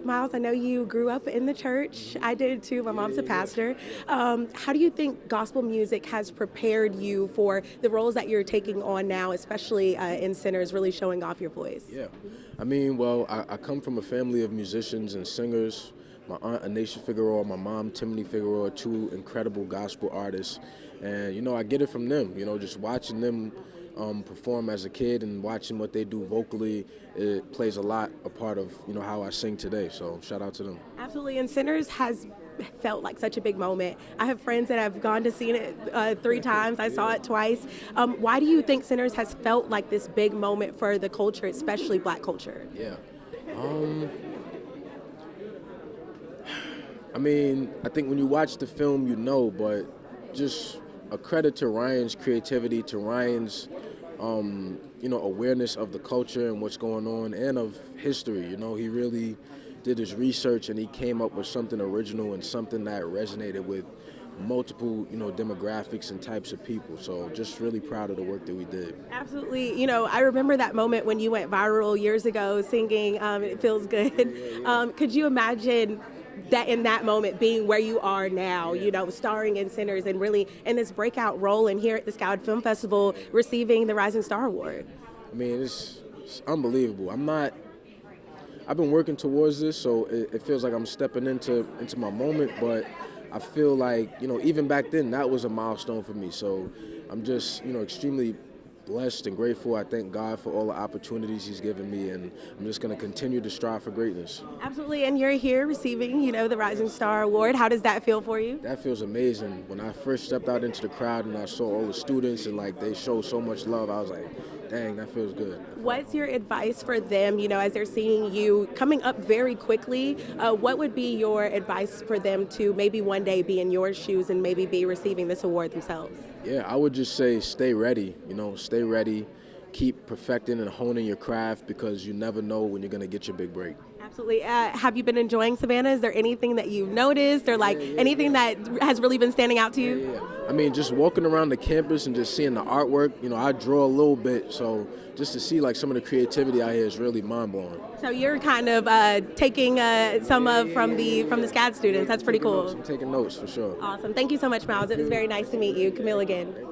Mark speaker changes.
Speaker 1: Miles, I know you grew up in the church. I did too. My mom's a pastor. How do you think gospel music has prepared you for the roles that you're taking on now, especially in Sinners, really showing off your voice?
Speaker 2: Yeah. I come from a family of musicians and singers. My aunt, Anisha Figueroa, my mom, Timothy Figueroa, two incredible gospel artists. And, I get it from them, just watching them perform as a kid and watching what they do vocally, it plays a part of, how I sing today. So shout out to them.
Speaker 1: Absolutely. And Sinners has felt like such a big moment. I have friends that have gone to see it 3 times. I saw it twice. Why do you think Sinners has felt like this big moment for the culture, especially Black culture?
Speaker 2: Yeah. I think when you watch the film, but just a credit to Ryan's creativity, to Ryan's, awareness of the culture and what's going on and of history. He really did his research and he came up with something original and something that resonated with multiple, demographics and types of people. So just really proud of the work that we did.
Speaker 1: Absolutely. I remember that moment when you went viral years ago singing It Feels Good. Could you imagine that in that moment being where you are now, starring in Sinners and really in this breakout role and here at the Scout Film Festival receiving the Rising Star Award?
Speaker 2: It's unbelievable. I've been working towards this, so it feels like I'm stepping into my moment, but I feel like, even back then, that was a milestone for me. So I'm just, extremely blessed and grateful. I thank God for all the opportunities he's given me, and I'm just going to continue to strive for greatness.
Speaker 1: Absolutely. And you're here receiving, the Rising Star Award. How does that feel for you?
Speaker 2: That feels amazing. When I first stepped out into the crowd and I saw all the students and they show so much love, I was like, dang, that feels good.
Speaker 1: What's your advice for them, as they're seeing you coming up very quickly? What would be your advice for them to maybe one day be in your shoes and maybe be receiving this award themselves?
Speaker 2: Yeah, I would just say stay ready, stay ready. Keep perfecting and honing your craft because you never know when you're going to get your big break.
Speaker 1: Absolutely. Have you been enjoying Savannah? Is there anything that you've noticed or anything that has really been standing out to you?
Speaker 2: Yeah. Just walking around the campus and just seeing the artwork, I draw a little bit, so just to see some of the creativity out here is really mind-blowing.
Speaker 1: So you're kind of taking some from the SCAD students. That's pretty cool.
Speaker 2: I'm taking notes for sure.
Speaker 1: Awesome. Thank you so much, Miles. It was very nice to meet you. Camille again.